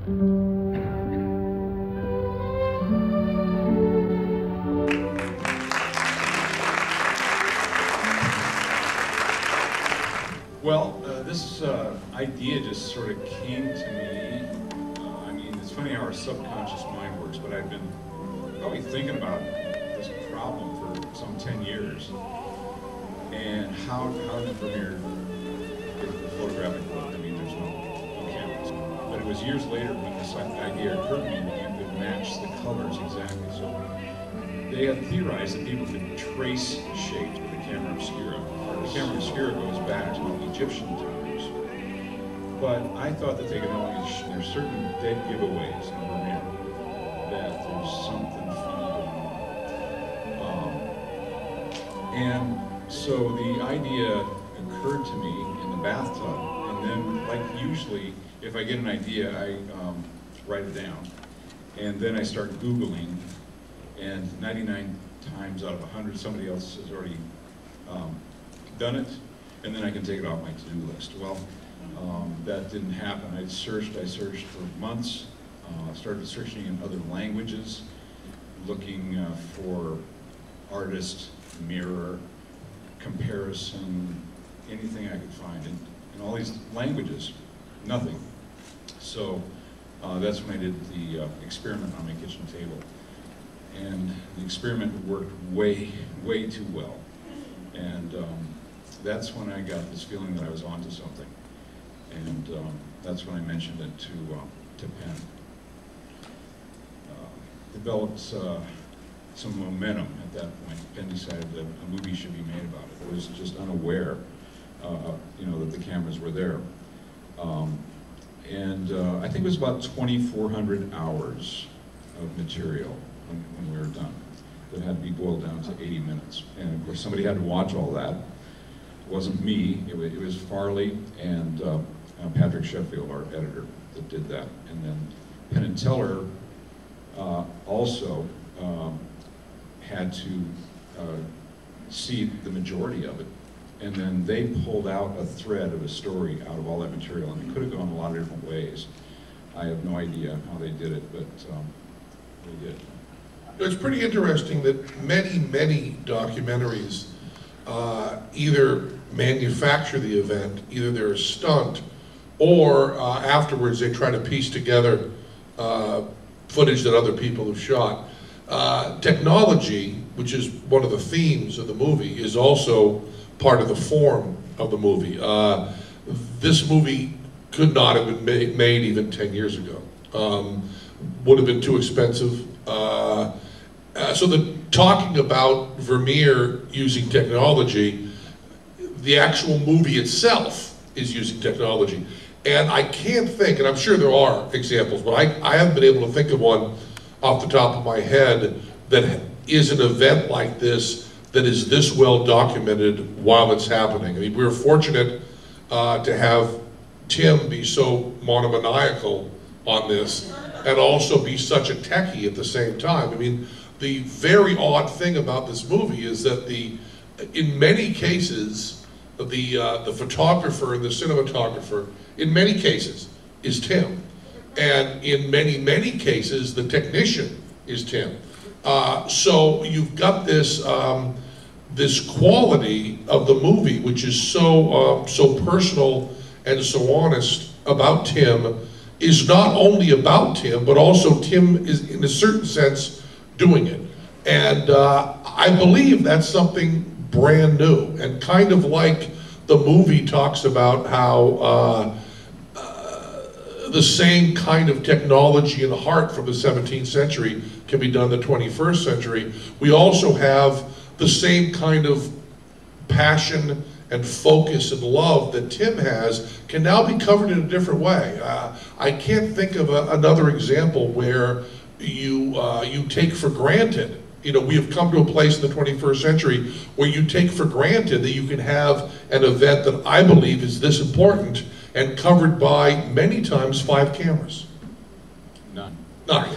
Well, this idea just sort of came to me. I mean, it's funny how our subconscious mind works, but I've been probably thinking about this problem for some 10 years. And how did Vermeer get the photographic look? I mean, there's no cameras. But it was years later when this idea occurred to me that you could match the colors exactly. So they had theorized that people could trace shapes with the camera obscura. The camera obscura goes back to the Egyptian times. But I thought that they could only, there's certain dead giveaways in Vermeer that there's something funny going on. And so the idea occurred to me in the bathtub, and then, like usually, if I get an idea, I write it down, and then I start Googling, and 99 times out of 100, somebody else has already done it, and then I can take it off my to-do list. Well, that didn't happen. I searched for months, started searching in other languages, looking for artist, mirror, comparison, anything I could find in all these languages, nothing. So that's when I did the experiment on my kitchen table. And the experiment worked way too well. And that's when I got this feeling that I was onto something. And that's when I mentioned it to Penn. Developed some momentum at that point. Penn decided that a movie should be made about it. I was just unaware, you know, that the cameras were there. I think it was about 2,400 hours of material when we were done. That had to be boiled down to 80 minutes. And of course, somebody had to watch all that. It wasn't me, it was Farley and Patrick Sheffield, our editor, that did that. And then Penn and Teller also had to see the majority of it. And then they pulled out a thread of a story out of all that material, and it could have gone a lot of different ways. I have no idea how they did it, but they did. It's pretty interesting that many documentaries either manufacture the event, either they're a stunt, or afterwards they try to piece together footage that other people have shot. Technology, which is one of the themes of the movie, is also part of the form of the movie. This movie could not have been made even 10 years ago. Would have been too expensive. So talking about Vermeer using technology, the actual movie itself is using technology. And I can't think, and I'm sure there are examples, but I haven't been able to think of one off the top of my head that is an event like this that is this well documented while it's happening. I mean, we're fortunate to have Tim be so monomaniacal on this and also be such a techie at the same time. I mean, the very odd thing about this movie is that in many cases, the photographer and the cinematographer, in many cases, is Tim. And in many cases, the technician is Tim. So you've got this this quality of the movie, which is so personal and so honest about Tim, is not only about Tim, but also Tim is, in a certain sense, doing it. And I believe that's something brand new, and kind of like the movie talks about how the same kind of technology and heart from the 17th century can be done in the 21st century. We also have the same kind of passion and focus and love that Tim has can now be covered in a different way. I can't think of another example where you take for granted. You know, we have come to a place in the 21st century where you take for granted that you can have an event that I believe is this important and covered by many times 5 cameras. None. None.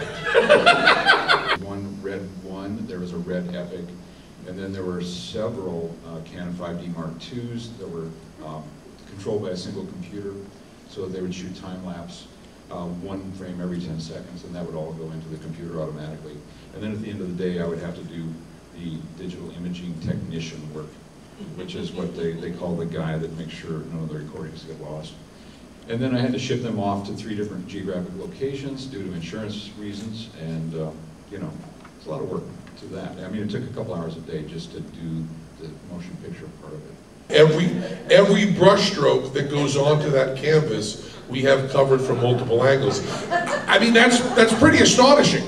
One red one, there was a red epic, and then there were several Canon 5D Mark IIs that were controlled by a single computer, so that they would shoot time lapse. one frame every 10 seconds, and that would all go into the computer automatically. And then at the end of the day, I would have to do the digital imaging technician work, which is what they call the guy that makes sure none of the recordings get lost. And then I had to ship them off to 3 different geographic locations due to insurance reasons, and you know, it's a lot of work to that. I mean, it took a couple hours a day just to do the motion picture part of it. Every brush stroke that goes onto that canvas, we have covered from multiple angles. I mean, that's pretty astonishing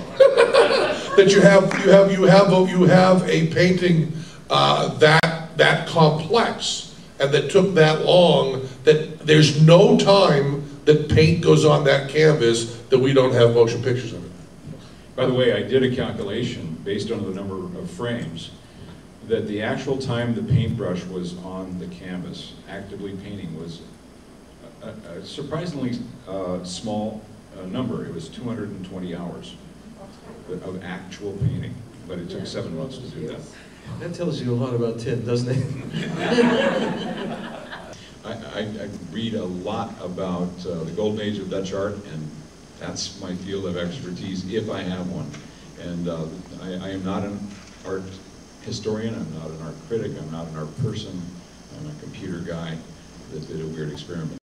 that you have a painting that complex and that took that long, that there's no time that paint goes on that canvas that we don't have motion pictures of it. By the way, I did a calculation based on the number of frames that the actual time the paintbrush was on the canvas, actively painting, was a surprisingly small number. It was 220 hours of actual painting, but it took 7 months to do that. That tells you a lot about Tim, doesn't it? I read a lot about the golden age of Dutch art, and that's my field of expertise, if I have one. And I am not an art historian, I'm not an art critic, I'm not an art person, I'm a computer guy that did a weird experiment.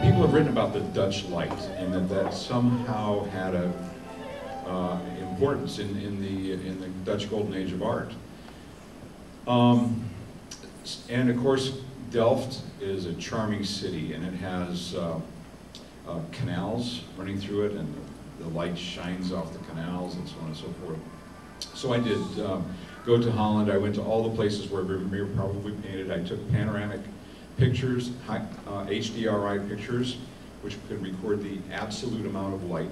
People have written about the Dutch light, and that somehow had a importance in the Dutch golden age of art. And of course, Delft is a charming city, and it has canals running through it, and the light shines off the canals and so on and so forth. So I did go to Holland. I went to all the places where Vermeer probably painted. I took panoramic pictures, HDRI pictures, which could record the absolute amount of light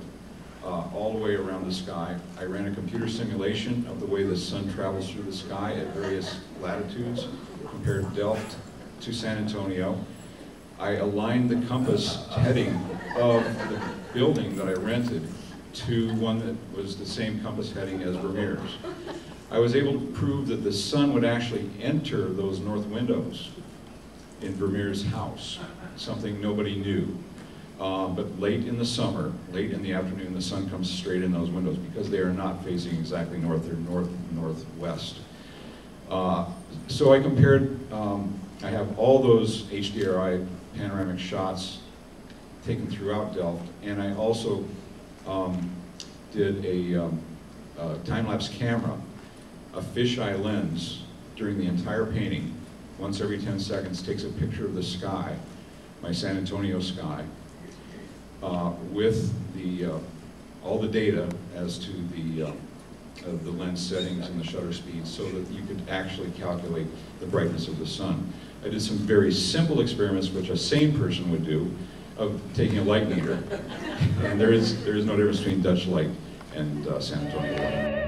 all the way around the sky. I ran a computer simulation of the way the sun travels through the sky at various latitudes, compared Delft to San Antonio. I aligned the compass heading of the building that I rented to one that was the same compass heading as Vermeer's. I was able to prove that the sun would actually enter those north windows in Vermeer's house, something nobody knew. But late in the summer, late in the afternoon, the sun comes straight in those windows because they are not facing exactly north, they're north-northwest. So I compared, I have all those HDRI panoramic shots taken throughout Delft, and I also did a time-lapse camera, a fisheye lens during the entire painting. Once every 10 seconds takes a picture of the sky, my San Antonio sky, with all the data as to the lens settings and the shutter speeds, so that you could actually calculate the brightness of the sun. I did some very simple experiments, which a sane person would do, of taking a light meter, and there is no difference between Dutch light and San Antonio light.